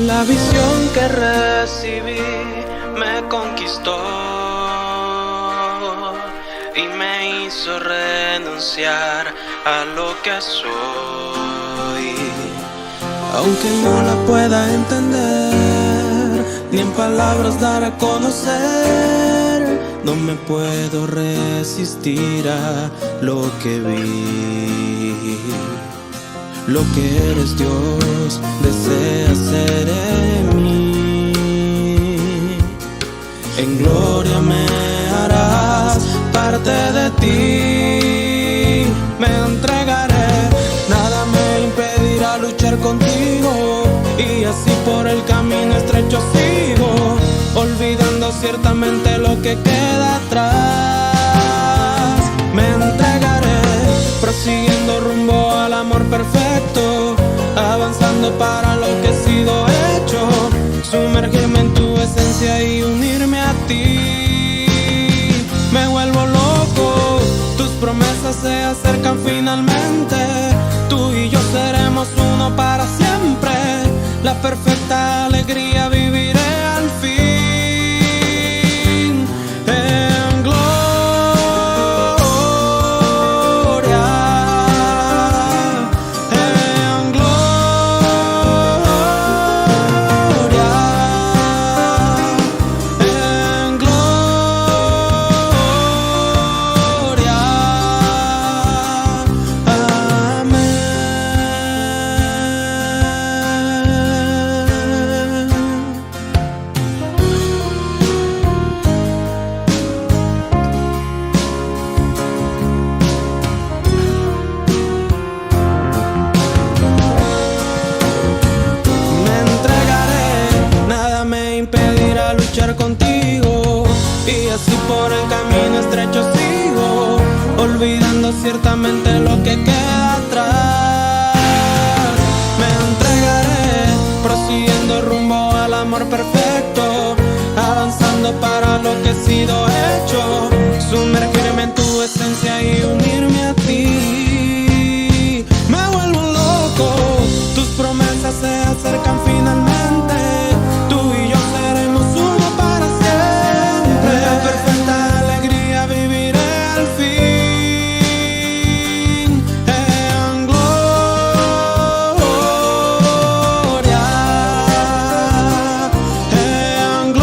La visión que recibí me conquistó y me hizo renunciar a lo que soy. Aunque no la pueda entender, ni en palabras dar a conocer, no me puedo resistir a lo que vi. Lo que eres, Dios, desea ser en mí. En gloria me harás parte de ti. Me entregaré, nada me impedirá luchar contigo. Y así por el camino estrecho sigo, olvidando ciertamente lo que queda atrás. Me entregaré, prosiguiendo rumbo al amor perfecto, avanzando para lo que he sido hecho, sumergirme en tu esencia y unirme a ti. Me vuelvo loco, tus promesas se acercan finalmente, tú y yo seremos uno para siempre, la perfecta alegría viviré al fin. Contigo, y así por el camino estrecho sigo, olvidando ciertamente lo que queda atrás. Me entregaré, prosiguiendo rumbo al amor perfecto, avanzando para lo que he sido hecho, sumergirme en tu esencia y unirme a ti. Me vuelvo loco, tus promesas se acercan finalmente, tú y yo seremos uno para siempre, la perfecta alegría viviré al fin. En gloria, en gloria, en gloria.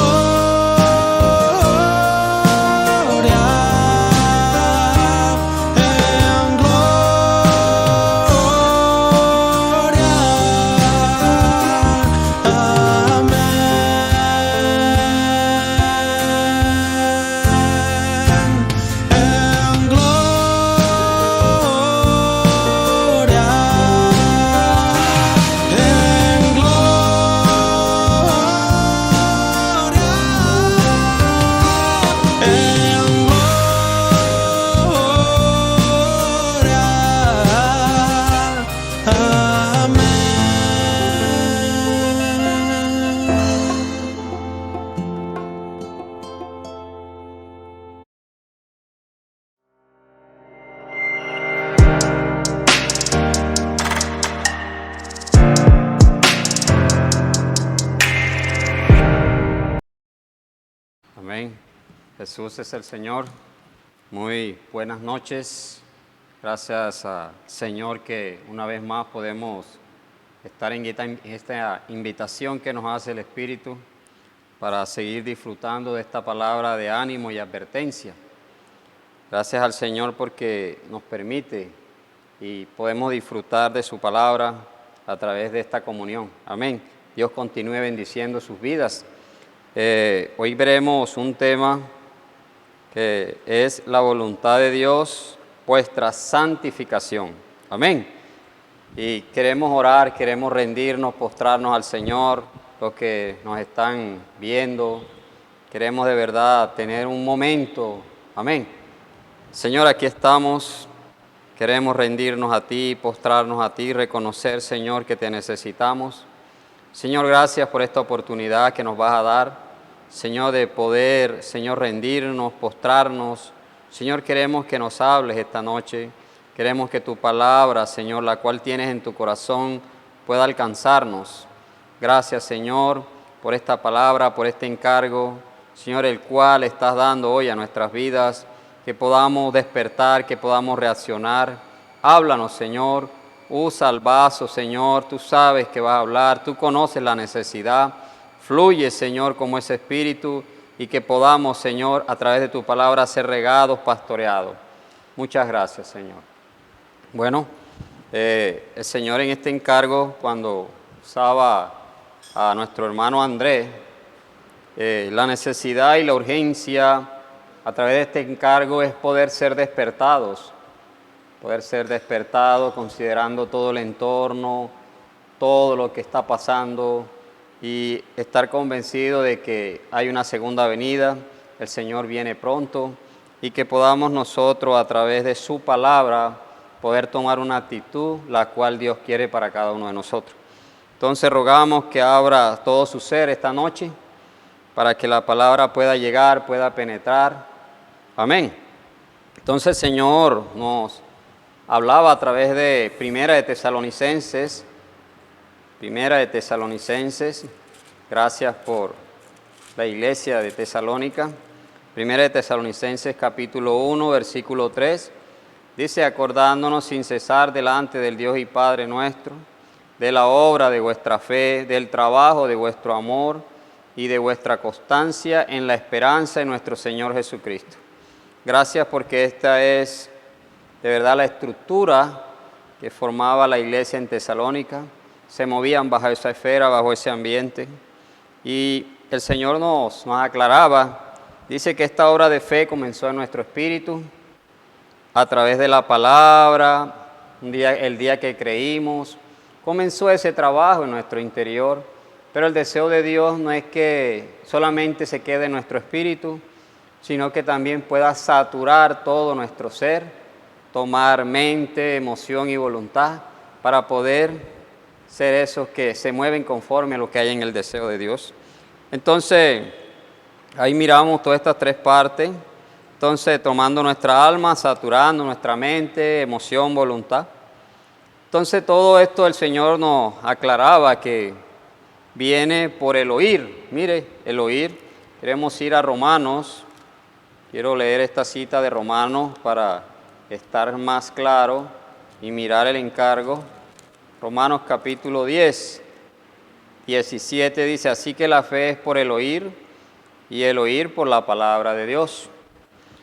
Amén. Jesús es el Señor. Muy buenas noches. Gracias al Señor que una vez más podemos estar en esta invitación que nos hace el Espíritu para seguir disfrutando de esta palabra de ánimo y advertencia. Gracias al Señor porque nos permite y podemos disfrutar de su palabra a través de esta comunión. Amén. Dios continúe bendiciendo sus vidas. Hoy veremos un tema que es la voluntad de Dios, vuestra santificación. Amén. Y queremos orar, queremos rendirnos, postrarnos al Señor, los que nos están viendo. Queremos de verdad tener un momento. Amén. Señor, aquí estamos. Queremos rendirnos a ti, postrarnos a ti, reconocer, Señor, que te necesitamos. Señor, gracias por esta oportunidad que nos vas a dar. Señor, de poder, Señor, rendirnos, postrarnos. Señor, queremos que nos hables esta noche. Queremos que tu palabra, Señor, la cual tienes en tu corazón, pueda alcanzarnos. Gracias, Señor, por esta palabra, por este encargo, Señor, el cual estás dando hoy a nuestras vidas, que podamos despertar, que podamos reaccionar. Háblanos, Señor, usa el vaso, Señor, tú sabes que vas a hablar, tú conoces la necesidad. Fluye, Señor, como ese espíritu y que podamos, Señor, a través de tu palabra ser regados, pastoreados. Muchas gracias, Señor. Bueno, el Señor en este encargo, cuando usaba a nuestro hermano Andrés, la necesidad y la urgencia a través de este encargo es poder ser despertados considerando todo el entorno, todo lo que está pasando y estar convencido de que hay una segunda venida, el Señor viene pronto y que podamos nosotros a través de su palabra poder tomar una actitud la cual Dios quiere para cada uno de nosotros. Entonces rogamos que abra todo su ser esta noche para que la palabra pueda llegar, pueda penetrar. Amén. Entonces el Señor nos hablaba a través de Primera de Tesalonicenses, gracias por la iglesia de Tesalónica. Primera de Tesalonicenses capítulo 1, versículo 3, dice: acordándonos sin cesar delante del Dios y Padre nuestro, de la obra de vuestra fe, del trabajo de vuestro amor y de vuestra constancia en la esperanza de nuestro Señor Jesucristo. Gracias porque esta es de verdad la estructura que formaba la iglesia en Tesalónica. Se movían bajo esa esfera, bajo ese ambiente. Y el Señor nos aclaraba, dice que esta obra de fe comenzó en nuestro espíritu, a través de la palabra, el día que creímos, comenzó ese trabajo en nuestro interior, pero el deseo de Dios no es que solamente se quede en nuestro espíritu, sino que también pueda saturar todo nuestro ser, tomar mente, emoción y voluntad para poder ser esos que se mueven conforme a lo que hay en el deseo de Dios. Entonces, ahí miramos todas estas tres partes. Entonces, tomando nuestra alma, saturando nuestra mente, emoción, voluntad. Entonces, todo esto el Señor nos aclaraba que viene por el oír. Mire, el oír. Queremos ir a Romanos. Quiero leer esta cita de Romanos para estar más claro y mirar el encargo. Romanos capítulo 10, 17 dice: así que la fe es por el oír y el oír por la palabra de Dios.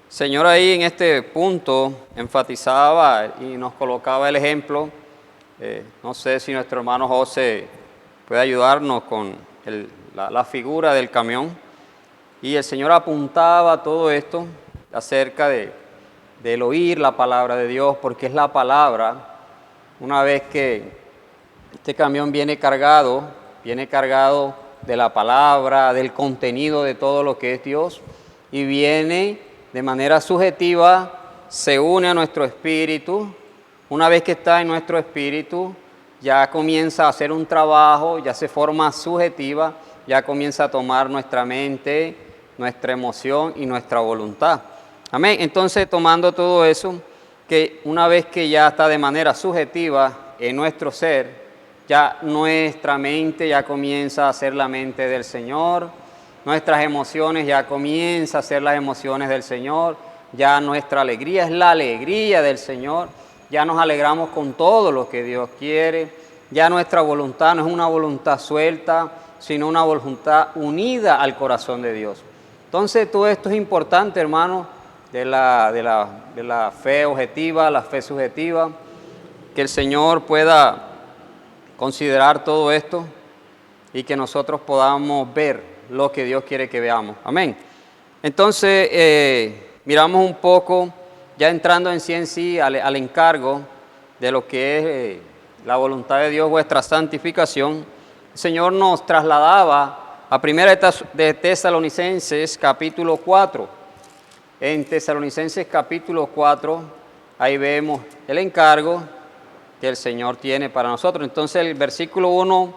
Señor ahí en este punto enfatizaba y nos colocaba el ejemplo. No sé si nuestro hermano José puede ayudarnos con la figura del camión. Y el Señor apuntaba todo esto acerca del oír la palabra de Dios, porque es la palabra. Una vez que este camión viene cargado de la palabra, del contenido de todo lo que es Dios, y viene de manera subjetiva, se une a nuestro espíritu. Una vez que está en nuestro espíritu, ya comienza a hacer un trabajo, ya se forma subjetiva, ya comienza a tomar nuestra mente, nuestra emoción y nuestra voluntad. Amén. Entonces, tomando todo eso, que una vez que ya está de manera subjetiva en nuestro ser, ya nuestra mente ya comienza a ser la mente del Señor, nuestras emociones ya comienzan a ser las emociones del Señor, ya nuestra alegría es la alegría del Señor, ya nos alegramos con todo lo que Dios quiere, ya nuestra voluntad no es una voluntad suelta, sino una voluntad unida al corazón de Dios. Entonces, todo esto es importante, hermano, de la fe objetiva, la fe subjetiva, que el Señor pueda considerar todo esto y que nosotros podamos ver lo que Dios quiere que veamos. Amén. Entonces, miramos un poco, ya entrando en sí al encargo de lo que es la voluntad de Dios, vuestra santificación. El Señor nos trasladaba a Primera de Tesalonicenses capítulo 4. En Tesalonicenses capítulo 4, ahí vemos el encargo que el Señor tiene para nosotros. Entonces el versículo 1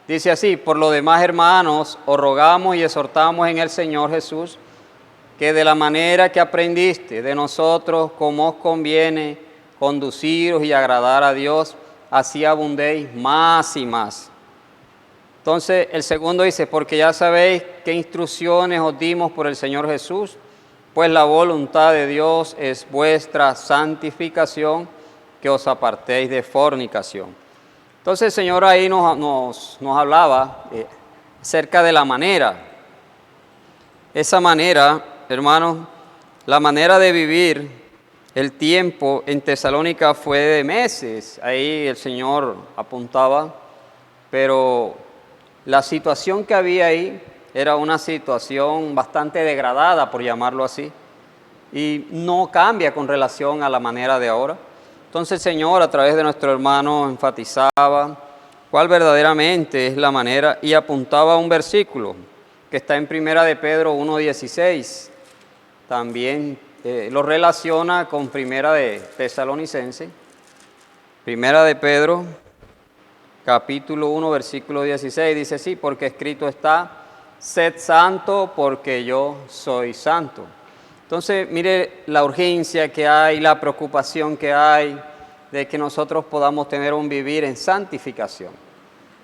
dice así: por lo demás, hermanos, os rogamos y exhortamos en el Señor Jesús, que de la manera que aprendiste de nosotros, como os conviene conduciros y agradar a Dios, así abundéis más y más. Entonces el segundo dice, porque ya sabéis qué instrucciones os dimos por el Señor Jesús, pues la voluntad de Dios es vuestra santificación, que os apartéis de fornicación. Entonces el Señor ahí nos hablaba acerca de la manera. Esa manera, hermanos, la manera de vivir el tiempo en Tesalónica fue de meses. Ahí el Señor apuntaba, pero la situación que había ahí era una situación bastante degradada, por llamarlo así, y no cambia con relación a la manera de ahora. Entonces el Señor a través de nuestro hermano enfatizaba cuál verdaderamente es la manera y apuntaba a un versículo que está en Primera de Pedro 1:16. También lo relaciona con Primera de Tesalonicense. Primera de Pedro, capítulo 1, versículo 16, dice así, porque escrito está, sed santo porque yo soy santo. Entonces, mire la urgencia que hay, la preocupación que hay de que nosotros podamos tener un vivir en santificación.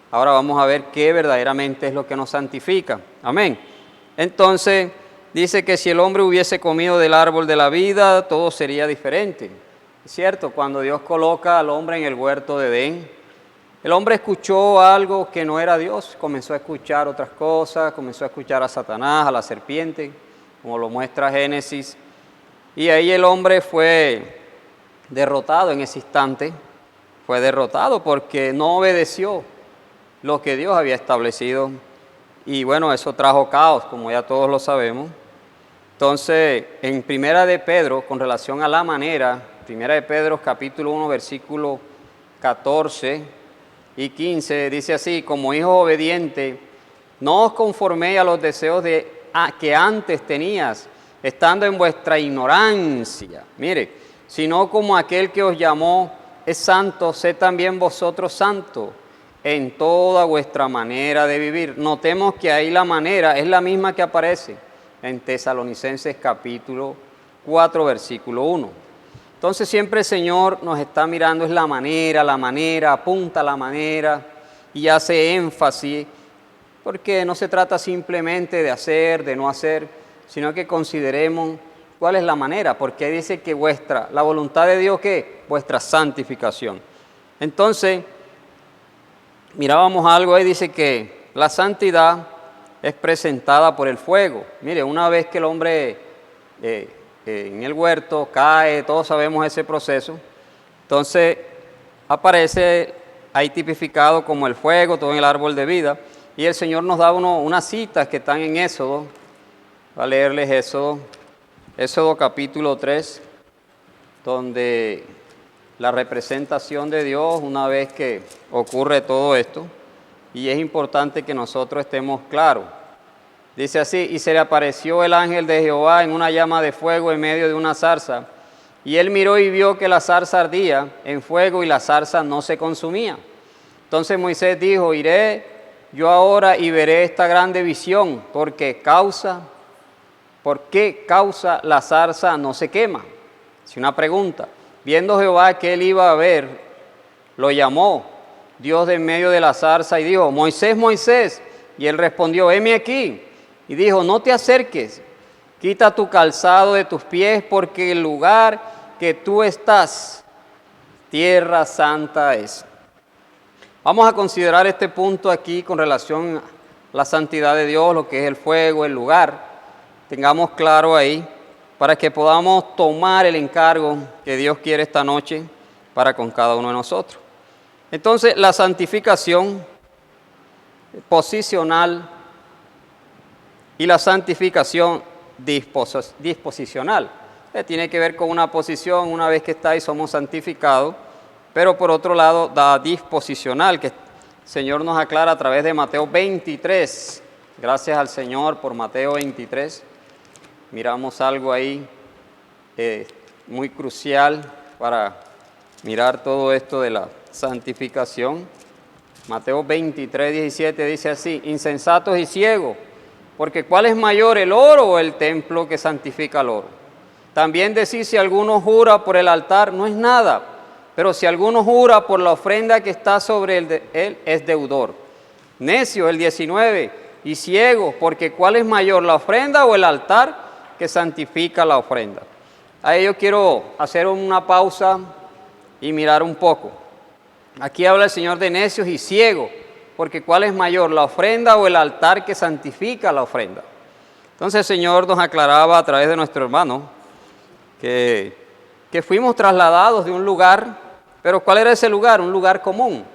Ahora vamos a ver qué verdaderamente es lo que nos santifica. Amén. Entonces, dice que si el hombre hubiese comido del árbol de la vida, todo sería diferente. Es cierto, cuando Dios coloca al hombre en el huerto de Edén, el hombre escuchó algo que no era Dios, comenzó a escuchar otras cosas, comenzó a escuchar a Satanás, a la serpiente, como lo muestra Génesis, y ahí el hombre fue derrotado en ese instante, fue derrotado porque no obedeció lo que Dios había establecido, y bueno, eso trajo caos, como ya todos lo sabemos. Entonces, en Primera de Pedro, con relación a la manera, Primera de Pedro capítulo 1, versículo 14 y 15, dice así, como hijos obedientes, no os conforméis a los deseos que antes tenías, estando en vuestra ignorancia. Mire, sino como aquel que os llamó es santo, sed también vosotros santos en toda vuestra manera de vivir. Notemos que ahí la manera es la misma que aparece en Tesalonicenses capítulo 4, versículo 1. Entonces siempre el Señor nos está mirando, es la manera, apunta a la manera y hace énfasis, porque no se trata simplemente de hacer, de no hacer, sino que consideremos cuál es la manera, porque dice que la voluntad de Dios, ¿qué? Vuestra santificación. Entonces, mirábamos algo ahí, dice que la santidad es presentada por el fuego. Mire, una vez que el hombre en el huerto cae, todos sabemos ese proceso, entonces aparece ahí tipificado como el fuego, todo en el árbol de vida, y el Señor nos da unas citas que están en Éxodo. Voy a leerles Éxodo capítulo 3, donde la representación de Dios una vez que ocurre todo esto, y es importante que nosotros estemos claros. Dice así, y se le apareció el ángel de Jehová en una llama de fuego en medio de una zarza, y él miró y vio que la zarza ardía en fuego y la zarza no se consumía. Entonces Moisés dijo, iré yo ahora y veré esta grande visión, ¿por qué causa la zarza no se quema? Es una pregunta. Viendo Jehová que él iba a ver, lo llamó Dios de en medio de la zarza y dijo, Moisés, Moisés. Y él respondió, heme aquí. Y dijo, no te acerques, quita tu calzado de tus pies, porque el lugar que tú estás, tierra santa es. Vamos a considerar este punto aquí con relación a la santidad de Dios, lo que es el fuego, el lugar. Tengamos claro ahí, para que podamos tomar el encargo que Dios quiere esta noche para con cada uno de nosotros. Entonces, la santificación posicional y la santificación disposicional. Tiene que ver con una posición, una vez que está ahí somos santificados, pero por otro lado, la disposicional, que el Señor nos aclara a través de Mateo 23. Gracias al Señor por Mateo 23. Miramos algo ahí muy crucial para mirar todo esto de la santificación. Mateo 23, 17 dice así, insensatos y ciegos, porque ¿cuál es mayor, el oro o el templo que santifica el oro? También decís, si alguno jura por el altar, no es nada, pero si alguno jura por la ofrenda que está sobre él, es deudor. Necio, el 19, y ciegos, porque ¿cuál es mayor, la ofrenda o el altar que santifica la ofrenda? Ahí yo quiero hacer una pausa y mirar un poco. Aquí habla el Señor de necios y ciegos, porque ¿cuál es mayor, la ofrenda o el altar que santifica la ofrenda? Entonces el Señor nos aclaraba a través de nuestro hermano que fuimos trasladados de un lugar, pero ¿cuál era ese lugar? Un lugar común.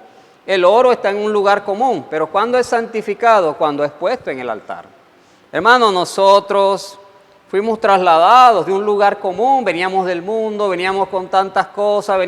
El oro está en un lugar común, pero ¿cuándo es santificado? Cuando es puesto en el altar. Hermanos, nosotros fuimos trasladados de un lugar común, veníamos del mundo, veníamos con tantas cosas,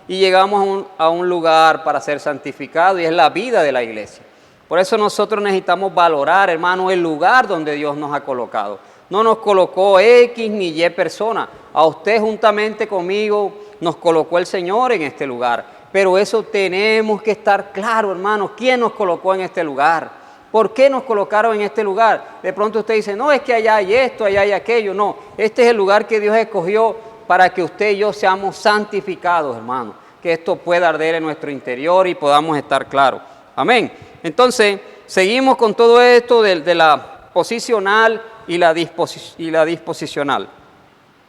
y llegamos a un lugar para ser santificados, y es la vida de la iglesia. Por eso nosotros necesitamos valorar, hermano, el lugar donde Dios nos ha colocado. No nos colocó X ni Y persona. A usted juntamente conmigo nos colocó el Señor en este lugar. Pero eso tenemos que estar claro, hermano. ¿Quién nos colocó en este lugar? ¿Por qué nos colocaron en este lugar? De pronto usted dice, no, es que allá hay esto, allá hay aquello. No, este es el lugar que Dios escogió para que usted y yo seamos santificados, hermano. Que esto pueda arder en nuestro interior y podamos estar claros. Amén. Entonces, seguimos con todo esto de la posicional y la disposicional.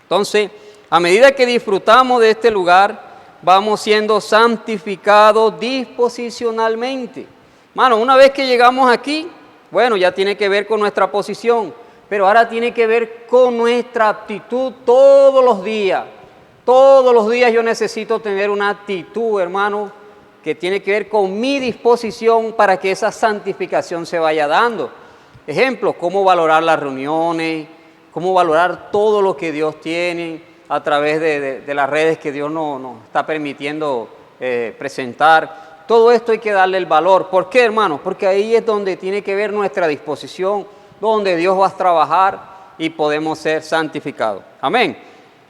Entonces, a medida que disfrutamos de este lugar, vamos siendo santificados disposicionalmente. Hermano, una vez que llegamos aquí, bueno, ya tiene que ver con nuestra posición, pero ahora tiene que ver con nuestra actitud todos los días. Todos los días yo necesito tener una actitud, hermano, que tiene que ver con mi disposición para que esa santificación se vaya dando. Ejemplo, cómo valorar las reuniones, cómo valorar todo lo que Dios tiene a través de las redes que Dios nos está permitiendo presentar. Todo esto hay que darle el valor. ¿Por qué, hermano? Porque ahí es donde tiene que ver nuestra disposición, donde Dios va a trabajar y podemos ser santificados. Amén.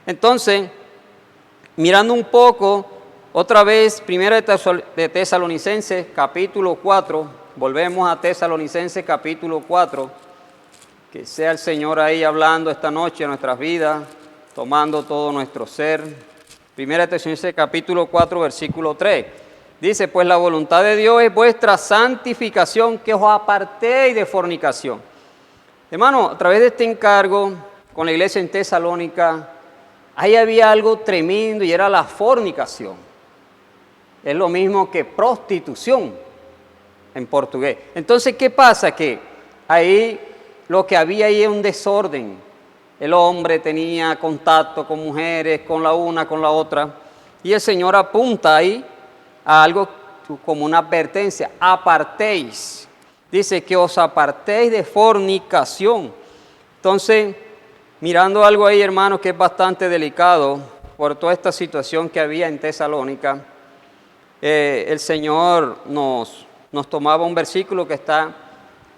Entonces, mirando un poco, otra vez, Primera de Tesalonicenses, capítulo 4, volvemos a Tesalonicenses, capítulo 4, que sea el Señor ahí hablando esta noche a nuestras vidas, tomando todo nuestro ser. Primera de Tesalonicenses, capítulo 4, versículo 3, dice, pues la voluntad de Dios es vuestra santificación, que os apartéis de fornicación. Hermano, a través de este encargo, con la iglesia en Tesalónica, ahí había algo tremendo y era la fornicación. Es lo mismo que prostitución en portugués. Entonces, ¿qué pasa? Que ahí lo que había ahí es un desorden. El hombre tenía contacto con mujeres, con la una, con la otra. Y el Señor apunta ahí a algo como una advertencia. Apartéis. Dice que os apartéis de fornicación. Entonces, mirando algo ahí, hermano, que es bastante delicado por toda esta situación que había en Tesalónica, el Señor nos tomaba un versículo que está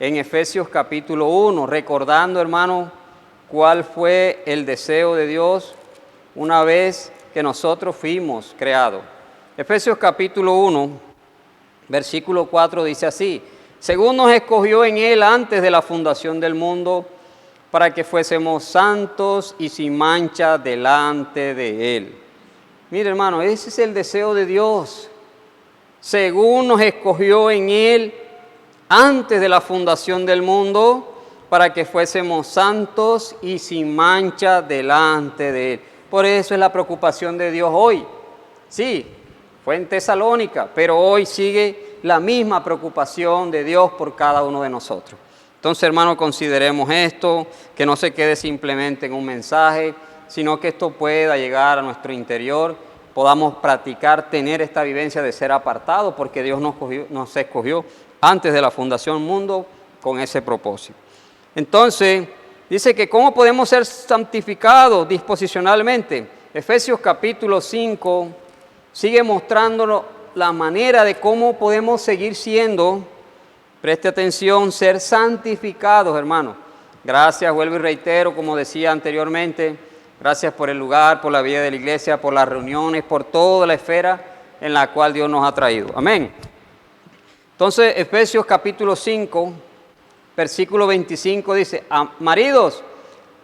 en Efesios capítulo 1, recordando, hermano, cuál fue el deseo de Dios una vez que nosotros fuimos creados. Efesios capítulo 1, versículo 4 dice así, según nos escogió en Él antes de la fundación del mundo, para que fuésemos santos y sin mancha delante de Él. Mire, hermano, ese es el deseo de Dios. Según nos escogió en Él antes de la fundación del mundo, para que fuésemos santos y sin mancha delante de Él. Por eso es la preocupación de Dios hoy. Sí, fue en Tesalónica, pero hoy sigue la misma preocupación de Dios por cada uno de nosotros. Entonces, hermano, consideremos esto, que no se quede simplemente en un mensaje, sino que esto pueda llegar a nuestro interior, podamos practicar, tener esta vivencia de ser apartados, porque Dios nos escogió antes de la fundación del mundo con ese propósito. Entonces, dice que ¿cómo podemos ser santificados disposicionalmente? Efesios capítulo 5 sigue mostrándonos la manera de cómo podemos seguir siendo, preste atención, ser santificados, hermano. Gracias, vuelvo y reitero, como decía anteriormente, gracias por el lugar, por la vida de la iglesia, por las reuniones, por toda la esfera en la cual Dios nos ha traído. Amén. Entonces, Efesios capítulo 5, versículo 25 dice, maridos,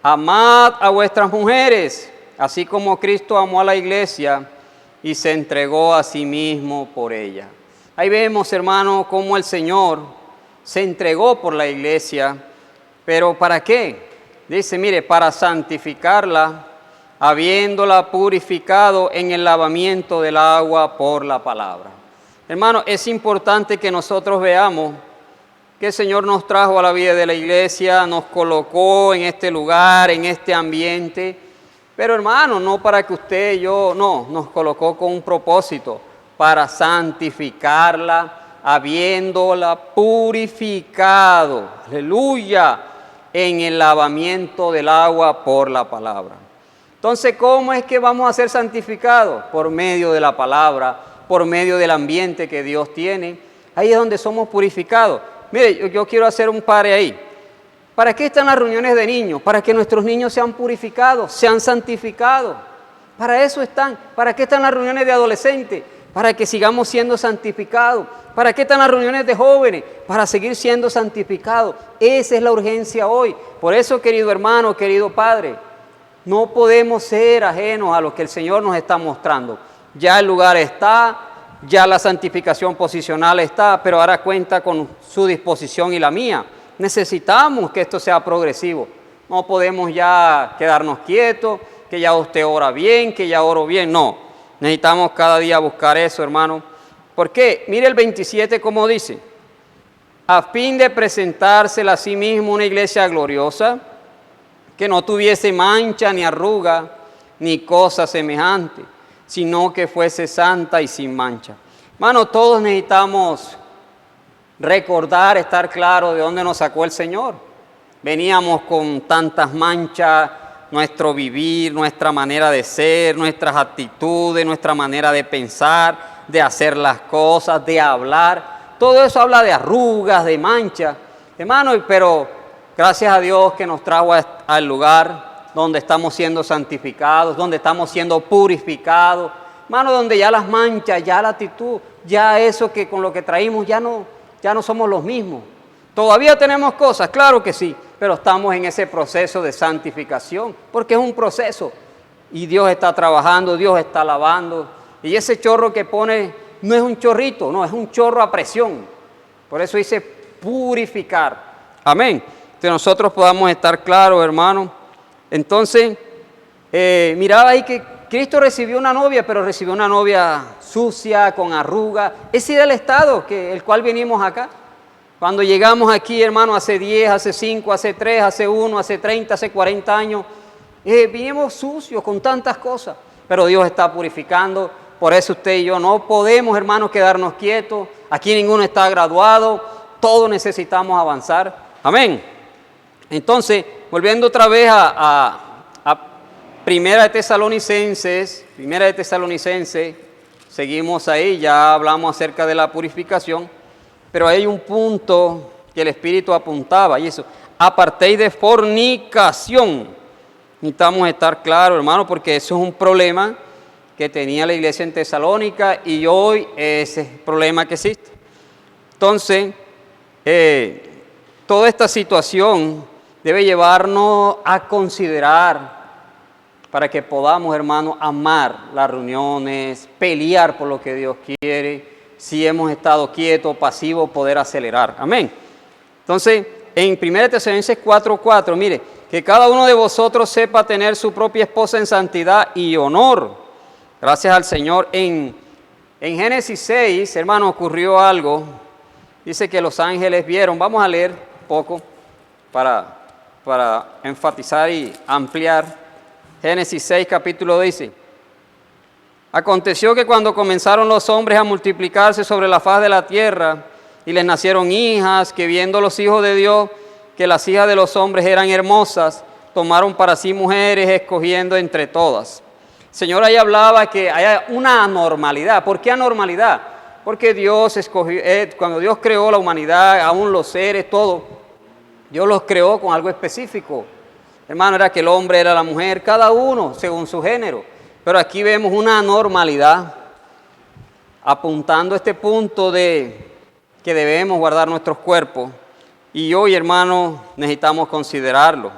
amad a vuestras mujeres, así como Cristo amó a la iglesia y se entregó a sí mismo por ella. Ahí vemos, hermano, cómo el Señor se entregó por la iglesia, pero ¿para qué? Dice, mire, para santificarla, habiéndola purificado en el lavamiento del agua por la palabra. Hermano, es importante que nosotros veamos que el Señor nos trajo a la vida de la iglesia, nos colocó en este lugar, en este ambiente, pero hermano, no para que usted y yo, no, nos colocó con un propósito, para santificarla, habiéndola purificado, aleluya, en el lavamiento del agua por la palabra. Entonces, ¿cómo es que vamos a ser santificados? Por medio de la palabra, por medio del ambiente que Dios tiene. Ahí es donde somos purificados. Mire, yo quiero hacer un pare ahí. ¿Para qué están las reuniones de niños? Para que nuestros niños sean purificados, sean santificados. Para eso están. ¿Para qué están las reuniones de adolescentes? Para que sigamos siendo santificados. ¿Para qué están las reuniones de jóvenes? Para seguir siendo santificados. Esa es la urgencia hoy. Por eso, querido hermano, querido padre, no podemos ser ajenos a lo que el Señor nos está mostrando. Ya el lugar está, ya la santificación posicional está, pero ahora cuenta con su disposición y la mía. Necesitamos que esto sea progresivo. No podemos ya quedarnos quietos, que ya usted ora bien, que ya oro bien. No, necesitamos cada día buscar eso, hermano. ¿Por qué? Mire el 27 como dice, a fin de presentársela a sí mismo una iglesia gloriosa, que no tuviese mancha ni arruga, ni cosa semejante, sino que fuese santa y sin mancha. Hermano, todos necesitamos recordar, estar claro de dónde nos sacó el Señor. Veníamos con tantas manchas, nuestro vivir, nuestra manera de ser, nuestras actitudes, nuestra manera de pensar, de hacer las cosas, de hablar. Todo eso habla de arrugas, de manchas. Hermano, pero gracias a Dios que nos trajo al lugar donde estamos siendo santificados, donde estamos siendo purificados. Hermano, donde ya las manchas, ya la actitud, ya eso que con lo que traímos ya no somos los mismos. Todavía tenemos cosas, claro que sí, pero estamos en ese proceso de santificación, porque es un proceso. Y Dios está trabajando, Dios está lavando. Y ese chorro que pone no es un chorrito, no, es un chorro a presión. Por eso dice purificar. Amén. Que nosotros podamos estar claros, hermano. Entonces, miraba ahí que Cristo recibió una novia, pero recibió una novia sucia, con arrugas. Ese era el estado el cual venimos acá. Cuando llegamos aquí, hermano, hace 10, hace 5, hace 3, hace 1, hace 30, hace 40 años, vinimos sucios con tantas cosas. Pero Dios está purificando. Por eso usted y yo no podemos, hermanos, quedarnos quietos. Aquí ninguno está graduado. Todos necesitamos avanzar. Amén. Entonces, volviendo otra vez a Primera de Tesalonicenses, seguimos ahí, ya hablamos acerca de la purificación, pero hay un punto que el Espíritu apuntaba, y eso, apartéis de fornicación. Necesitamos estar claros, hermano, porque eso es un problema que tenía la iglesia en Tesalónica, y hoy ese es el problema que existe. Entonces, toda esta situación debe llevarnos a considerar, para que podamos, hermano, amar las reuniones, pelear por lo que Dios quiere. Si hemos estado quietos, pasivos, poder acelerar. Amén. Entonces, en 1 Tesalonicenses 4:4, mire, que cada uno de vosotros sepa tener su propia esposa en santidad y honor. Gracias al Señor. En Génesis 6, hermano, ocurrió algo. Dice que los ángeles vieron. Vamos a leer un poco para enfatizar y ampliar. Génesis 6, capítulo dice: aconteció que cuando comenzaron los hombres a multiplicarse sobre la faz de la tierra, y les nacieron hijas, que viendo los hijos de Dios, que las hijas de los hombres eran hermosas, tomaron para sí mujeres, escogiendo entre todas. El Señor ahí hablaba que hay una anormalidad. ¿Por qué anormalidad? Porque Dios escogió, cuando Dios creó la humanidad, aún los seres, todo, Dios los creó con algo específico. Hermano, era que el hombre era la mujer, cada uno según su género. Pero aquí vemos una anormalidad, apuntando a este punto de que debemos guardar nuestros cuerpos. Y hoy, hermano, necesitamos considerarlo.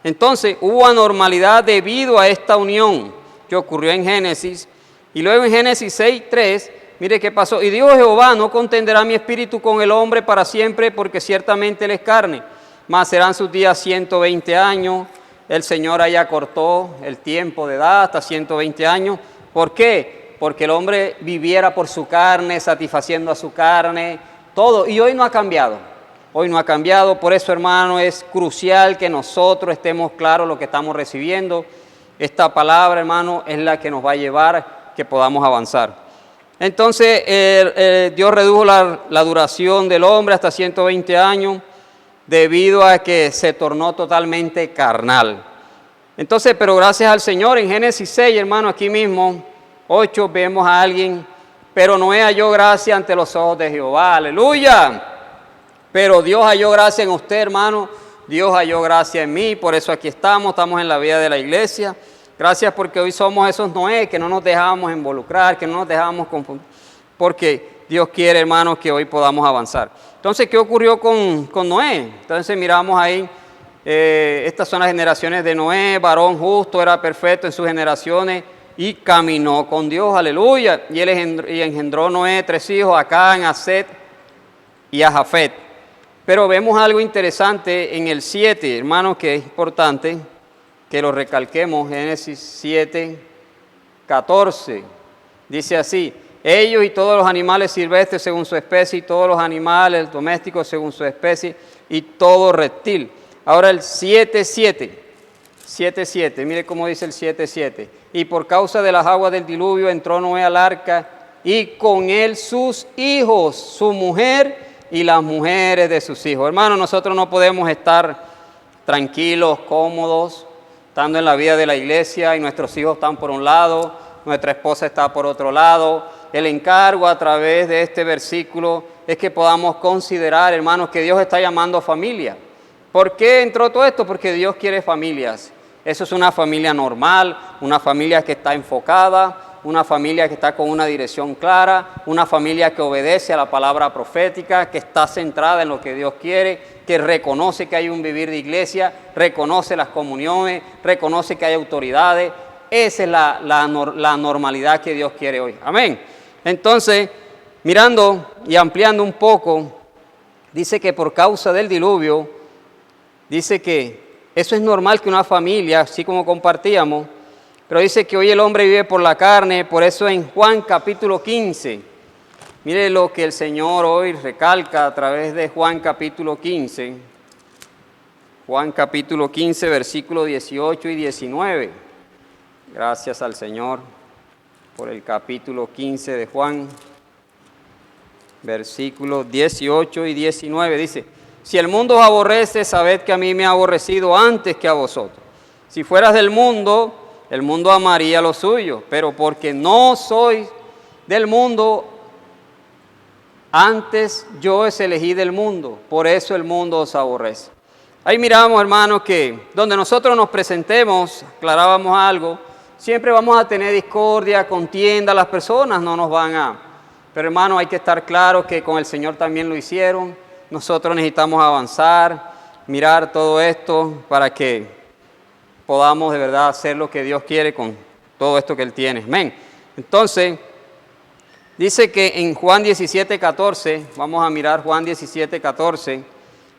Entonces, hubo anormalidad debido a esta unión que ocurrió en Génesis. Y luego en Génesis 6:3 mire qué pasó. Y dijo Jehová, no contenderá mi espíritu con el hombre para siempre, porque ciertamente él es carne, mas serán sus días 120 años. El Señor allá cortó el tiempo de edad hasta 120 años. ¿Por qué? Porque el hombre viviera por su carne, satisfaciendo a su carne, todo. Y hoy no ha cambiado. Hoy no ha cambiado. Por eso, hermano, es crucial que nosotros estemos claros lo que estamos recibiendo. Esta palabra, hermano, es la que nos va a llevar a que podamos avanzar. Entonces, Dios redujo la duración del hombre hasta 120 años debido a que se tornó totalmente carnal. Entonces, pero gracias al Señor, en Génesis 6, hermano, aquí mismo, 8, vemos a alguien, pero Noé halló gracia ante los ojos de Jehová, aleluya. Pero Dios halló gracia en usted, hermano, Dios halló gracia en mí, por eso aquí estamos en la vida de la iglesia. Gracias porque hoy somos esos Noé que no nos dejamos involucrar, que no nos dejamos confundir, porque Dios quiere, hermanos, que hoy podamos avanzar. Entonces, ¿qué ocurrió con Noé? Entonces miramos ahí, estas son las generaciones de Noé, varón justo, era perfecto en sus generaciones y caminó con Dios, aleluya. Y él engendró Noé 3 hijos, a Cam, a Set y a Jafet. Pero vemos algo interesante en el 7, hermanos, que es importante que lo recalquemos. Génesis 7, 14, dice así: ellos y todos los animales silvestres según su especie, y todos los animales domésticos según su especie, y todo reptil. Ahora el 7:7, mire cómo dice el 7:7. Y por causa de las aguas del diluvio entró Noé al arca, y con él sus hijos, su mujer y las mujeres de sus hijos. Hermanos, nosotros no podemos estar tranquilos, cómodos, estando en la vida de la iglesia y nuestros hijos están por un lado, nuestra esposa está por otro lado. El encargo a través de este versículo es que podamos considerar, hermanos, que Dios está llamando a familia. ¿Por qué entró todo esto? Porque Dios quiere familias. Eso es una familia normal, una familia que está enfocada, una familia que está con una dirección clara, una familia que obedece a la palabra profética, que está centrada en lo que Dios quiere, que reconoce que hay un vivir de iglesia, reconoce las comuniones, reconoce que hay autoridades. Esa es la normalidad que Dios quiere hoy. Amén. Entonces, mirando y ampliando un poco, dice que por causa del diluvio, dice que eso es normal que una familia, así como compartíamos, pero dice que hoy el hombre vive por la carne. Por eso en Juan capítulo 15, mire lo que el Señor hoy recalca a través de Juan capítulo 15. Juan capítulo 15, versículos 18 y 19. Gracias al Señor por el capítulo 15 de Juan, versículos 18 y 19. Dice: si el mundo os aborrece, sabed que a mí me ha aborrecido antes que a vosotros. Si fueras del mundo, el mundo amaría lo suyo, pero porque no sois del mundo, antes yo os elegí del mundo, por eso el mundo os aborrece. Ahí miramos, hermanos, que donde nosotros nos presentemos, aclarábamos algo, siempre vamos a tener discordia, contienda, las personas no nos van a... Pero hermanos, hay que estar claros que con el Señor también lo hicieron. Nosotros necesitamos avanzar, mirar todo esto para que podamos de verdad hacer lo que Dios quiere con todo esto que Él tiene. Amén. Entonces, dice que en Juan 17:14, vamos a mirar Juan 17:14,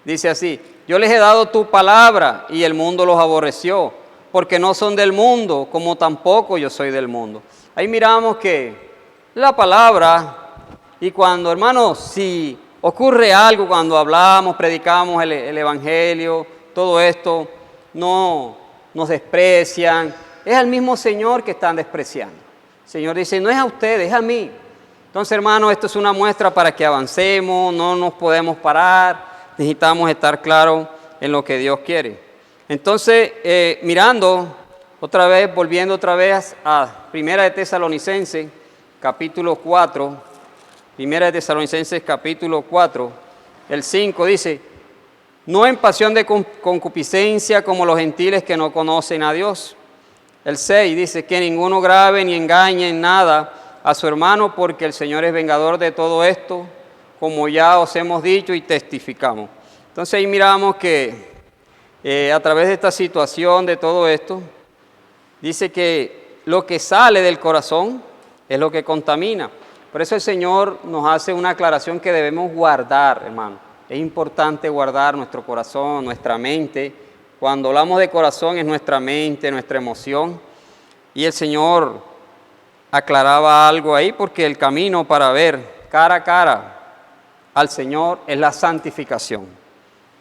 dice así: yo les he dado tu palabra y el mundo los aborreció, porque no son del mundo, como tampoco yo soy del mundo. Ahí miramos que la palabra, y cuando, hermanos, si ocurre algo, cuando hablamos, predicamos el evangelio, todo esto, no nos desprecian, es al mismo Señor que están despreciando. El Señor dice: no es a ustedes, es a mí. Entonces, hermanos, esto es una muestra para que avancemos, no nos podemos parar, necesitamos estar claros en lo que Dios quiere. Entonces, mirando otra vez, volviendo otra vez a Primera de Tesalonicenses, capítulo 4, Primera de Tesalonicenses, capítulo 4, el 5 dice: no en pasión de concupiscencia como los gentiles que no conocen a Dios. El 6 dice: que ninguno grave ni engañe en nada a su hermano, porque el Señor es vengador de todo esto, como ya os hemos dicho y testificamos. Entonces ahí miramos que a través de esta situación, de todo esto, dice que lo que sale del corazón es lo que contamina. Por eso el Señor nos hace una aclaración que debemos guardar, hermano. Es importante guardar nuestro corazón, nuestra mente. Cuando hablamos de corazón es nuestra mente, nuestra emoción. Y el Señor aclaraba algo ahí porque el camino para ver cara a cara al Señor es la santificación.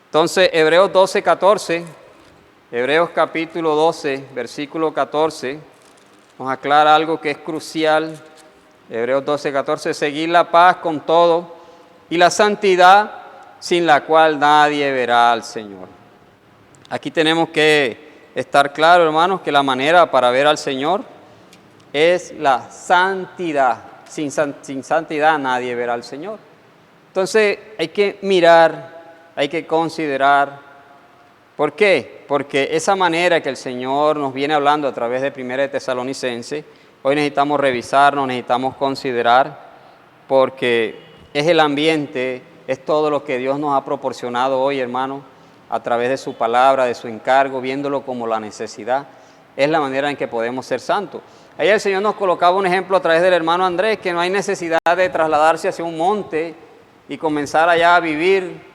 Entonces, Hebreos 12, 14, Hebreos capítulo 12, versículo 14, nos aclara algo que es crucial. Hebreos 12, 14, seguir la paz con todo y la santidad sin la cual nadie verá al Señor. Aquí tenemos que estar claros, hermanos, que la manera para ver al Señor es la santidad. Sin santidad nadie verá al Señor. Entonces hay que mirar, hay que considerar. ¿Por qué? Porque esa manera que el Señor nos viene hablando a través de 1 de Tesalonicenses, hoy necesitamos revisarnos, necesitamos considerar, porque es el ambiente, es todo lo que Dios nos ha proporcionado hoy, hermano, a través de su palabra, de su encargo, viéndolo como la necesidad. Es la manera en que podemos ser santos. Ayer el Señor nos colocaba un ejemplo a través del hermano Andrés, que no hay necesidad de trasladarse hacia un monte y comenzar allá a vivir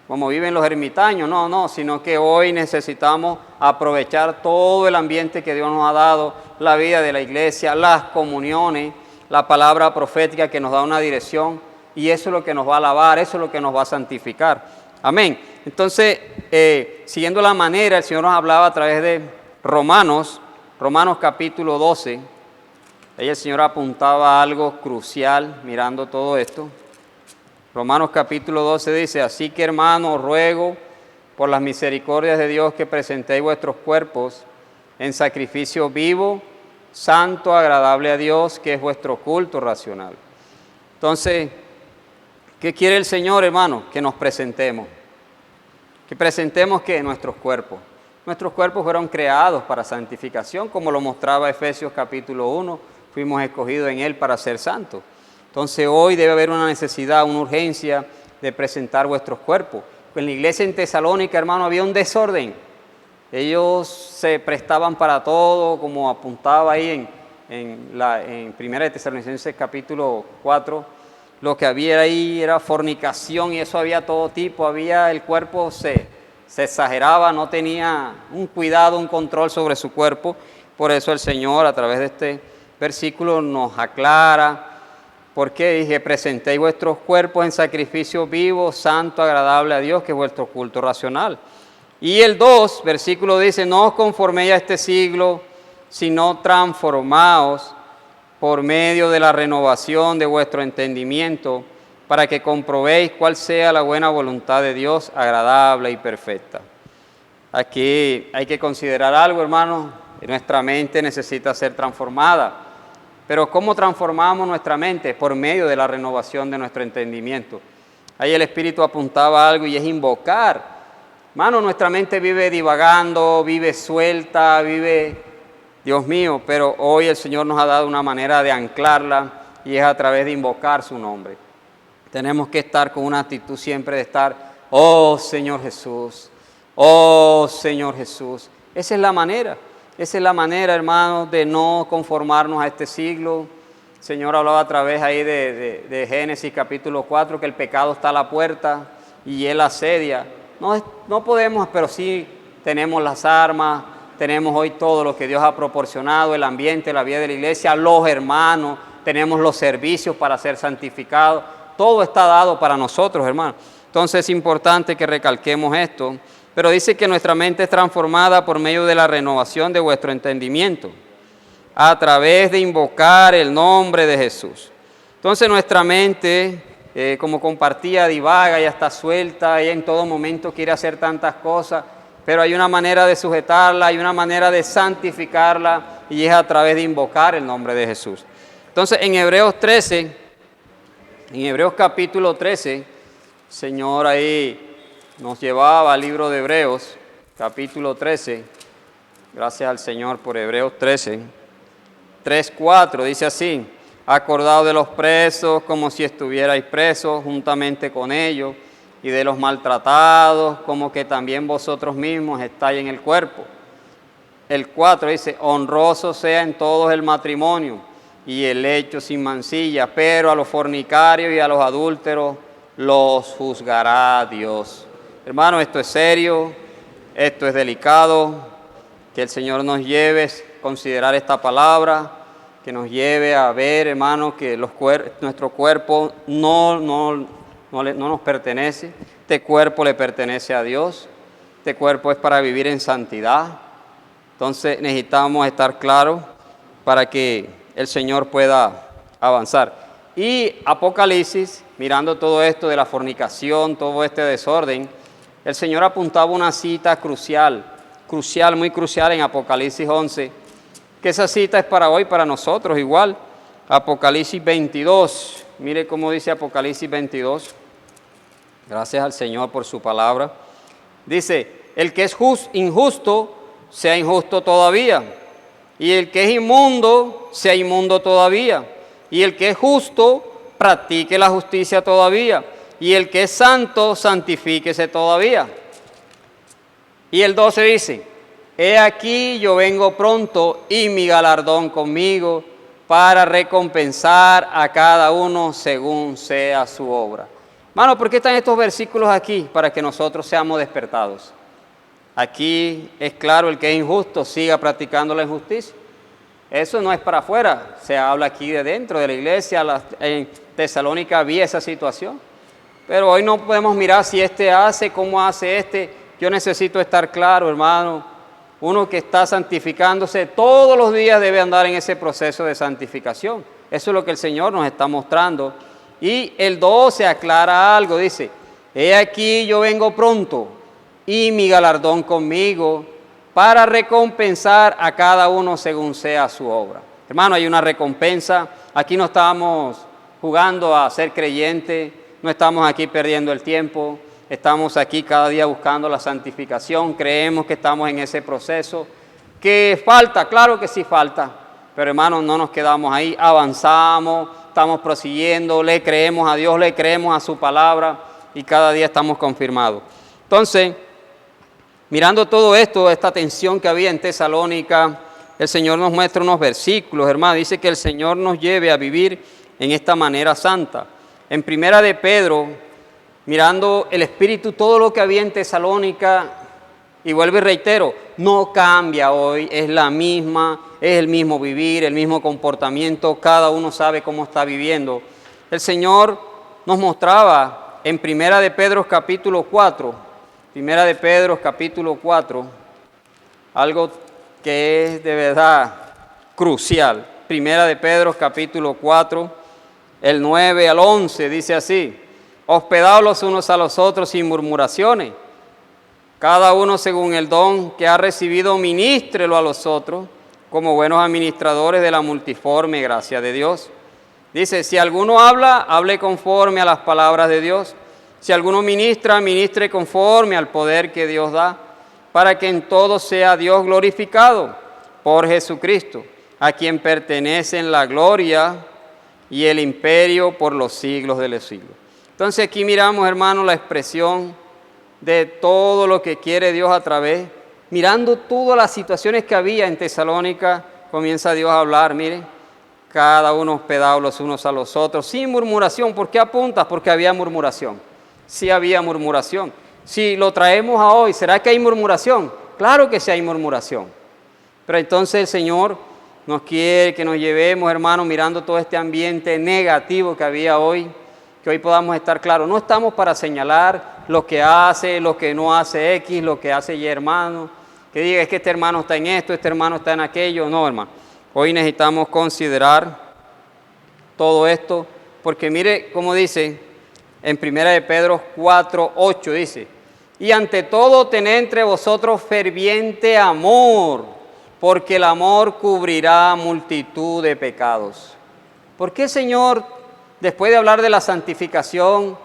como viven los ermitaños, no, sino que hoy necesitamos aprovechar todo el ambiente que Dios nos ha dado, la vida de la iglesia, las comuniones, la palabra profética que nos da una dirección, y eso es lo que nos va a lavar, eso es lo que nos va a santificar. Amén. Entonces, siguiendo la manera, el Señor nos hablaba a través de Romanos capítulo 12, ahí el Señor apuntaba a algo crucial mirando todo esto. Romanos capítulo 12 dice, así que hermanos, ruego por las misericordias de Dios que presentéis vuestros cuerpos en sacrificio vivo, santo, agradable a Dios, que es vuestro culto racional. Entonces, ¿qué quiere el Señor, hermano? Que nos presentemos. Que presentemos, ¿qué? Nuestros cuerpos. Nuestros cuerpos fueron creados para santificación, como lo mostraba Efesios capítulo 1, fuimos escogidos en Él para ser santos. Entonces hoy debe haber una necesidad, una urgencia de presentar vuestros cuerpos. En la iglesia en Tesalónica, hermano, había un desorden. Ellos se prestaban para todo, como apuntaba ahí en 1 de Tesalonicenses capítulo 4. Lo que había ahí era fornicación y eso había todo tipo. El cuerpo se exageraba, no tenía un cuidado, un control sobre su cuerpo. Por eso el Señor a través de este versículo nos aclara. ¿Por qué? Dije, presentéis vuestros cuerpos en sacrificio vivo, santo, agradable a Dios, que es vuestro culto racional. Y el 2, versículo dice, no os conforméis a este siglo, sino transformaos por medio de la renovación de vuestro entendimiento, para que comprobéis cuál sea la buena voluntad de Dios, agradable y perfecta. Aquí hay que considerar algo, hermano, nuestra mente necesita ser transformada. Pero ¿cómo transformamos nuestra mente? Por medio de la renovación de nuestro entendimiento. Ahí el Espíritu apuntaba algo y es invocar. Hermano, nuestra mente vive divagando, vive suelta, Dios mío, pero hoy el Señor nos ha dado una manera de anclarla y es a través de invocar su nombre. Tenemos que estar con una actitud siempre de estar, oh Señor Jesús, oh Señor Jesús. Esa es la manera, hermanos, de no conformarnos a este siglo. El Señor hablaba a través ahí de Génesis capítulo 4, que el pecado está a la puerta y Él asedia. No podemos, pero sí tenemos las armas, tenemos hoy todo lo que Dios ha proporcionado, el ambiente, la vida de la iglesia, los hermanos, tenemos los servicios para ser santificados. Todo está dado para nosotros, hermanos. Entonces es importante que recalquemos esto. Pero dice que nuestra mente es transformada por medio de la renovación de vuestro entendimiento, a través de invocar el nombre de Jesús. Entonces nuestra mente, como compartía, divaga, ya está suelta, ella en todo momento quiere hacer tantas cosas, pero hay una manera de sujetarla, hay una manera de santificarla, y es a través de invocar el nombre de Jesús. Entonces en Hebreos capítulo 13, Señor ahí nos llevaba al libro de Hebreos, capítulo 13, gracias al Señor por Hebreos 13, 3:4, dice así, acordaos de los presos como si estuvierais presos juntamente con ellos, y de los maltratados como que también vosotros mismos estáis en el cuerpo. El 4 dice, honroso sea en todos el matrimonio, y el lecho sin mancilla, pero a los fornicarios y a los adúlteros los juzgará Dios. Hermano, esto es serio, esto es delicado, que el Señor nos lleve a considerar esta palabra, que nos lleve a ver, hermano, que nuestro cuerpo no nos pertenece, este cuerpo le pertenece a Dios, este cuerpo es para vivir en santidad. Entonces necesitamos estar claros para que el Señor pueda avanzar. Y Apocalipsis, mirando todo esto de la fornicación, todo este desorden, el Señor apuntaba una cita crucial, muy crucial en Apocalipsis 11, que esa cita es para hoy, para nosotros igual. Apocalipsis 22, mire cómo dice Apocalipsis 22. Gracias al Señor por su palabra. Dice, el que es injusto, sea injusto todavía. Y el que es inmundo, sea inmundo todavía. Y el que es justo, practique la justicia todavía. Y el que es santo, santifíquese todavía. Y el 12 dice, he aquí yo vengo pronto y mi galardón conmigo para recompensar a cada uno según sea su obra. Hermano, ¿por qué están estos versículos aquí? Para que nosotros seamos despertados. Aquí es claro, el que es injusto siga practicando la injusticia. Eso no es para afuera, se habla aquí de dentro de la iglesia. En Tesalónica había esa situación. Pero hoy no podemos mirar si este hace, cómo hace este. Yo necesito estar claro, hermano. Uno que está santificándose todos los días debe andar en ese proceso de santificación. Eso es lo que el Señor nos está mostrando. Y el 12 aclara algo, dice, he aquí yo vengo pronto y mi galardón conmigo para recompensar a cada uno según sea su obra. Hermano, hay una recompensa. Aquí no estamos jugando a ser creyente, no estamos aquí perdiendo el tiempo. Estamos aquí cada día buscando la santificación, creemos que estamos en ese proceso. ¿Que falta? Claro que sí falta, pero hermanos, no nos quedamos ahí, avanzamos, estamos prosiguiendo, le creemos a Dios, le creemos a su palabra y cada día estamos confirmados. Entonces, mirando todo esto, esta tensión que había en Tesalónica, el Señor nos muestra unos versículos, hermano, dice que el Señor nos lleve a vivir en esta manera santa. En Primera de Pedro, mirando el espíritu, todo lo que había en Tesalónica, y vuelvo y reitero, no cambia hoy, es la misma, es el mismo vivir, el mismo comportamiento, cada uno sabe cómo está viviendo. El Señor nos mostraba en Primera de Pedro capítulo 4, algo que es de verdad crucial. Primera de Pedro capítulo 4, el 9 al 11, dice así, hospedaos los unos a los otros sin murmuraciones, cada uno según el don que ha recibido, ministrelo a los otros, como buenos administradores de la multiforme gracia de Dios. Dice, si alguno habla, hable conforme a las palabras de Dios. Si alguno ministra, ministre conforme al poder que Dios da, para que en todo sea Dios glorificado por Jesucristo, a quien pertenecen la gloria y el imperio por los siglos de los siglos. Entonces aquí miramos, hermanos, la expresión de todo lo que quiere Dios a través. Mirando todas las situaciones que había en Tesalónica, comienza Dios a hablar, miren, cada uno hospedados los unos a los otros, sin murmuración. ¿Por qué apuntas? Porque había murmuración. Sí había murmuración. Si lo traemos a hoy, ¿será que hay murmuración? Claro que sí hay murmuración. Pero entonces el Señor nos quiere que nos llevemos, hermanos, mirando todo este ambiente negativo que había hoy, que hoy podamos estar claros. No estamos para señalar lo que hace, lo que no hace X, lo que hace Y hermano, que diga es que este hermano está en esto, este hermano está en aquello. No, hermano. Hoy necesitamos considerar todo esto, porque mire cómo dice en 1 de Pedro 4:8, dice, y ante todo tened entre vosotros ferviente amor, porque el amor cubrirá multitud de pecados. ¿Por qué, Señor, después de hablar de la santificación,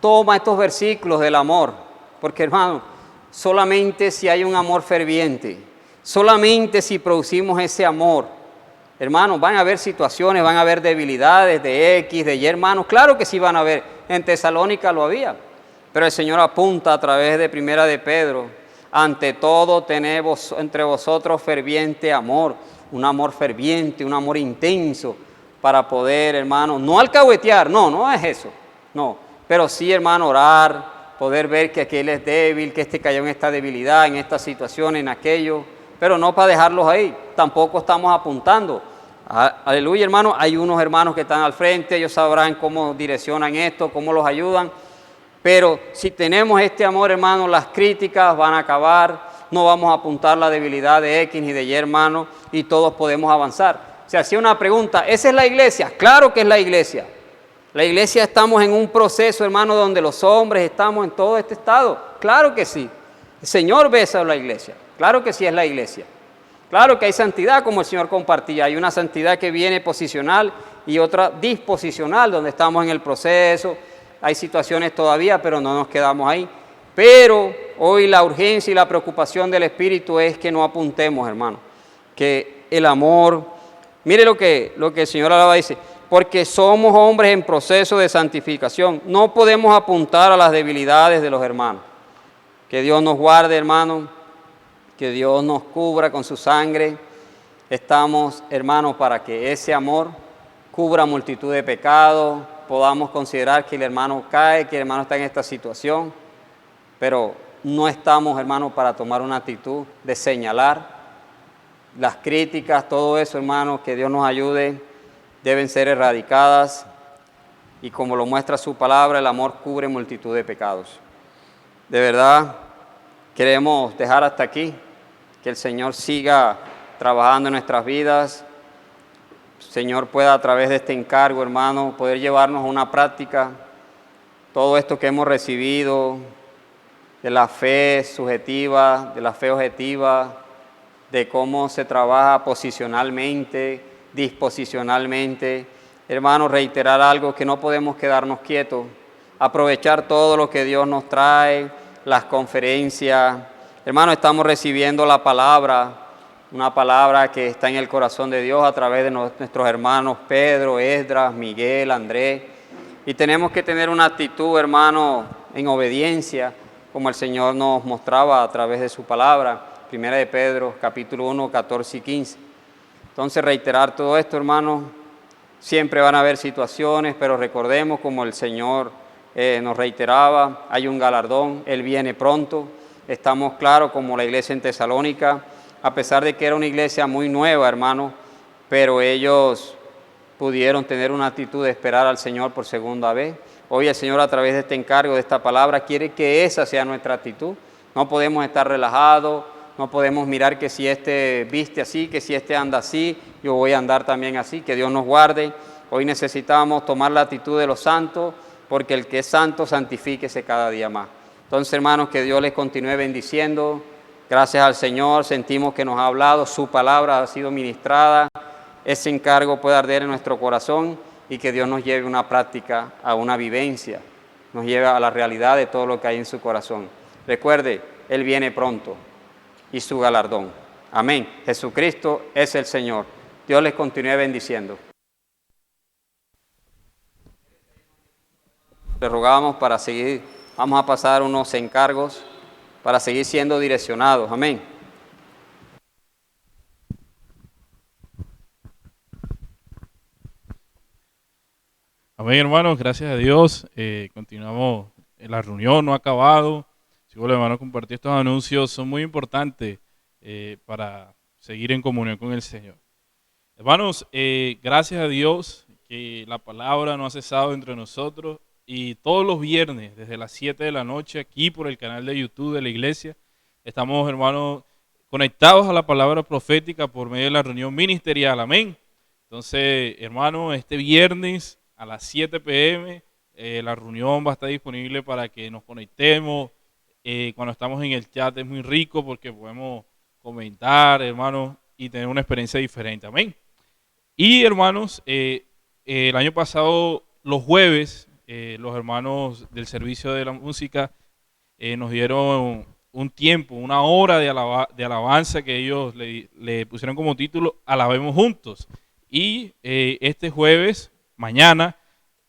toma estos versículos del amor? Porque, hermano, solamente si hay un amor ferviente, solamente si producimos ese amor, hermanos, van a haber situaciones, van a haber debilidades de X, de Y, hermanos, claro que sí van a haber. En Tesalónica lo había, pero el Señor apunta a través de 1 de Pedro, ante todo tened entre vosotros ferviente amor, un amor ferviente, un amor intenso, para poder, hermano, no alcahuetear, no es eso, no, pero sí, hermano, orar, poder ver que aquel es débil, que este cayó en esta debilidad, en esta situación, en aquello, pero no para dejarlos ahí, tampoco estamos apuntando. Aleluya, hermano, hay unos hermanos que están al frente, ellos sabrán cómo direccionan esto, cómo los ayudan, pero si tenemos este amor, hermano, las críticas van a acabar, no vamos a apuntar la debilidad de X ni de Y, hermano, y todos podemos avanzar. Se hacía una pregunta, ¿esa es la iglesia? Claro que es la iglesia. La iglesia estamos en un proceso, hermano, donde los hombres estamos en todo este estado. Claro que sí. El Señor ve eso en la iglesia. Claro que sí es la iglesia. Claro que hay santidad, como el Señor compartía. Hay una santidad que viene posicional y otra disposicional, donde estamos en el proceso. Hay situaciones todavía, pero no nos quedamos ahí. Pero hoy la urgencia y la preocupación del Espíritu es que no apuntemos, hermano. Que el amor... Mire lo que el Señor hablaba, dice, porque somos hombres en proceso de santificación. No podemos apuntar a las debilidades de los hermanos. Que Dios nos guarde, hermano, que Dios nos cubra con su sangre. Estamos, hermanos, para que ese amor cubra multitud de pecados, podamos considerar que el hermano cae, que el hermano está en esta situación, pero no estamos, hermanos, para tomar una actitud de señalar. Las críticas, todo eso, hermanos, que Dios nos ayude, deben ser erradicadas y como lo muestra su palabra, el amor cubre multitud de pecados. De verdad, queremos dejar hasta aquí, que el Señor siga trabajando en nuestras vidas. El Señor pueda a través de este encargo, hermano, poder llevarnos a una práctica todo esto que hemos recibido de la fe subjetiva, de la fe objetiva, de cómo se trabaja posicionalmente, disposicionalmente. Hermanos, reiterar algo, que no podemos quedarnos quietos, aprovechar todo lo que Dios nos trae, las conferencias. Hermanos, estamos recibiendo la palabra, una palabra que está en el corazón de Dios a través de nuestros hermanos Pedro, Esdras, Miguel, Andrés, y tenemos que tener una actitud, hermano, en obediencia, como el Señor nos mostraba a través de su palabra. Primera de Pedro, capítulo 1, 14 y 15. Entonces, reiterar todo esto, hermanos, siempre van a haber situaciones, pero recordemos, como el Señor nos reiteraba, hay un galardón, Él viene pronto. Estamos claros, como la iglesia en Tesalónica, a pesar de que era una iglesia muy nueva, hermanos, pero ellos pudieron tener una actitud de esperar al Señor por segunda vez. Hoy el Señor, a través de este encargo, de esta palabra, quiere que esa sea nuestra actitud. No podemos estar relajados. No podemos mirar que si este viste así, que si este anda así, yo voy a andar también así, que Dios nos guarde. Hoy necesitamos tomar la actitud de los santos, porque el que es santo, santifíquese cada día más. Entonces, hermanos, que Dios les continúe bendiciendo. Gracias al Señor, sentimos que nos ha hablado, su palabra ha sido ministrada. Ese encargo puede arder en nuestro corazón y que Dios nos lleve a una práctica, a una vivencia, nos lleve a la realidad de todo lo que hay en su corazón. Recuerde, Él viene pronto. Y su galardón. Amén. Jesucristo es el Señor. Dios les continúe bendiciendo. Les rogamos para seguir, vamos a pasar unos encargos para seguir siendo direccionados. Amén. Amén, hermanos, gracias a Dios. Continuamos, la reunión no ha acabado. Sigo, hermanos, compartir estos anuncios, son muy importantes para seguir en comunión con el Señor. Hermanos, gracias a Dios que la palabra no ha cesado entre nosotros y todos los viernes desde las 7 de la noche aquí por el canal de YouTube de la iglesia estamos, hermanos, conectados a la palabra profética por medio de la reunión ministerial. Amén. Entonces, hermanos, este viernes a las 7 p.m. La reunión va a estar disponible para que nos conectemos. Cuando estamos en el chat es muy rico porque podemos comentar, hermanos, y tener una experiencia diferente. Amén. Y, hermanos, el año pasado, los jueves, los hermanos del servicio de la música nos dieron un tiempo, una hora de alabanza que ellos le pusieron como título Alabemos Juntos. Y este jueves, mañana,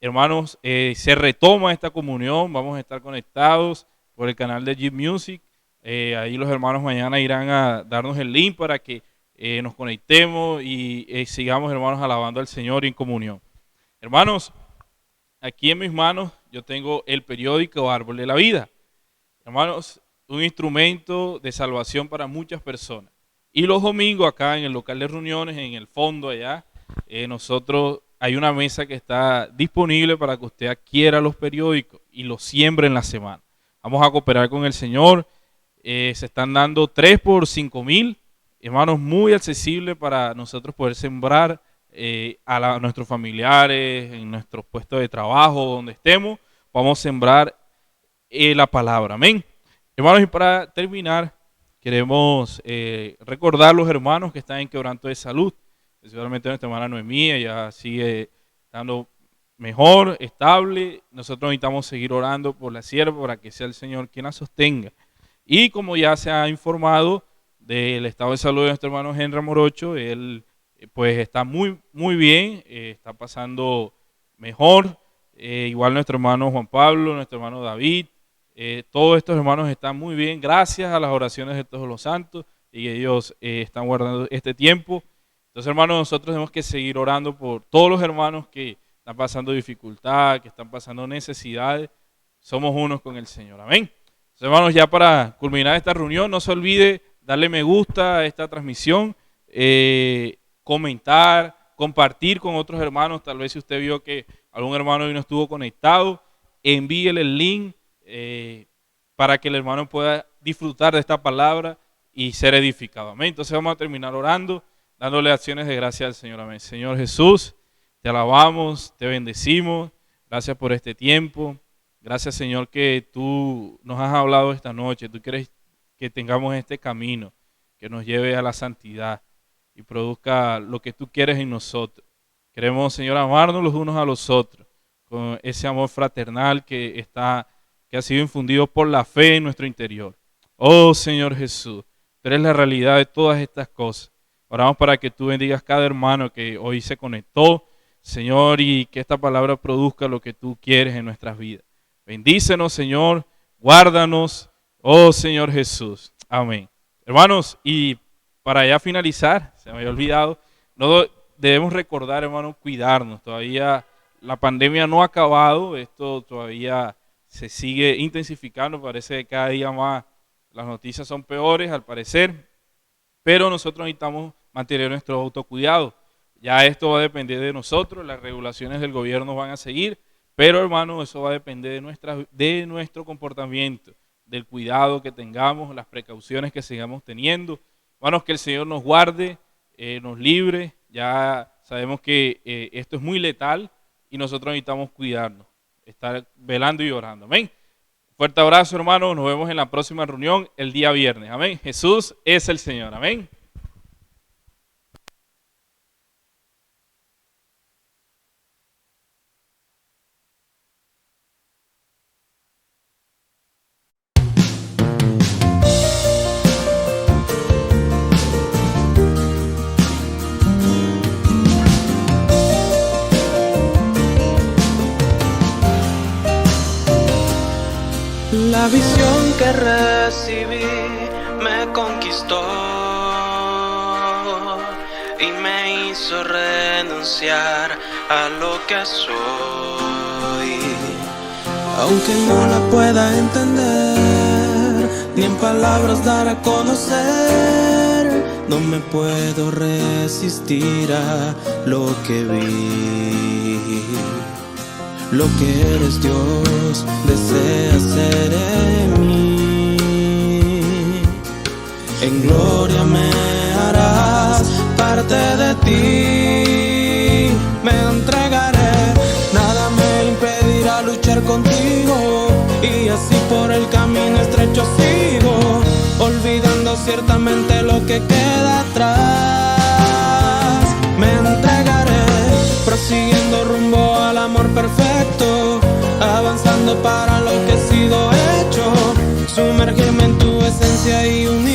hermanos, se retoma esta comunión, vamos a estar conectados por el canal de Jeep Music. Ahí los hermanos mañana irán a darnos el link para que nos conectemos y sigamos, hermanos, alabando al Señor en comunión. Hermanos, aquí en mis manos yo tengo el periódico Árbol de la Vida. Hermanos, un instrumento de salvación para muchas personas. Y los domingos acá en el local de reuniones, en el fondo allá, nosotros hay una mesa que está disponible para que usted adquiera los periódicos y los siembre en la semana. Vamos a cooperar con el Señor. Se están dando 3 por 5,000. Hermanos, muy accesible para nosotros poder sembrar a nuestros familiares, en nuestros puestos de trabajo, donde estemos. Vamos a sembrar la palabra. Amén. Hermanos, y para terminar, queremos recordar a los hermanos que están en quebranto de salud. Especialmente nuestra hermana Noemí, ella sigue estando mejor, estable. Nosotros necesitamos seguir orando por la sierva para que sea el Señor quien la sostenga. Y como ya se ha informado del estado de salud de nuestro hermano Henry Morocho, él pues está muy bien, está pasando mejor. Igual nuestro hermano Juan Pablo, nuestro hermano David, todos estos hermanos están muy bien gracias a las oraciones de todos los santos y ellos están guardando este tiempo. Entonces, hermanos, nosotros tenemos que seguir orando por todos los hermanos que están pasando dificultad, que están pasando necesidades. Somos unos con el Señor. Amén. Entonces, hermanos, ya para culminar esta reunión, no se olvide darle me gusta a esta transmisión, comentar, compartir con otros hermanos. Tal vez si usted vio que algún hermano hoy no estuvo conectado, envíele el link para que el hermano pueda disfrutar de esta palabra y ser edificado. Amén. Entonces vamos a terminar orando, dándole acciones de gracia al Señor. Amén. Señor Jesús, te alabamos, te bendecimos. Gracias por este tiempo. Gracias, Señor, que tú nos has hablado esta noche. Tú quieres que tengamos este camino que nos lleve a la santidad y produzca lo que tú quieres en nosotros. Queremos, Señor, amarnos los unos a los otros con ese amor fraternal que ha sido infundido por la fe en nuestro interior. Oh, Señor Jesús, tú eres la realidad de todas estas cosas. Oramos para que tú bendigas cada hermano que hoy se conectó, Señor, y que esta palabra produzca lo que tú quieres en nuestras vidas. Bendícenos, Señor, guárdanos, oh Señor Jesús. Amén. Hermanos, y para ya finalizar, se me había olvidado, no debemos recordar, hermanos, cuidarnos. Todavía la pandemia no ha acabado, esto todavía se sigue intensificando, parece que cada día más las noticias son peores al parecer, pero nosotros necesitamos mantener nuestro autocuidado. Ya esto va a depender de nosotros, las regulaciones del gobierno van a seguir, pero hermano, eso va a depender de nuestro comportamiento, del cuidado que tengamos, las precauciones que sigamos teniendo. Hermanos, que el Señor nos guarde, nos libre. Ya sabemos que esto es muy letal y nosotros necesitamos cuidarnos, estar velando y orando. Amén. Fuerte abrazo, hermano. Nos vemos en la próxima reunión el día viernes. Amén. Jesús es el Señor. Amén. La visión que recibí me conquistó y me hizo renunciar a lo que soy. Aunque no la pueda entender, ni en palabras dar a conocer, no me puedo resistir a lo que vi. Lo que eres, Dios, desea ser en mí. En gloria me harás parte de ti. Me entregaré, nada me impedirá luchar contigo. Y así por el camino estrecho sigo, olvidando ciertamente lo que queda atrás. Me entregaré, prosiguiendo rumbo al amor perfecto, avanzando para lo que he sido hecho, sumergirme en tu esencia y unirme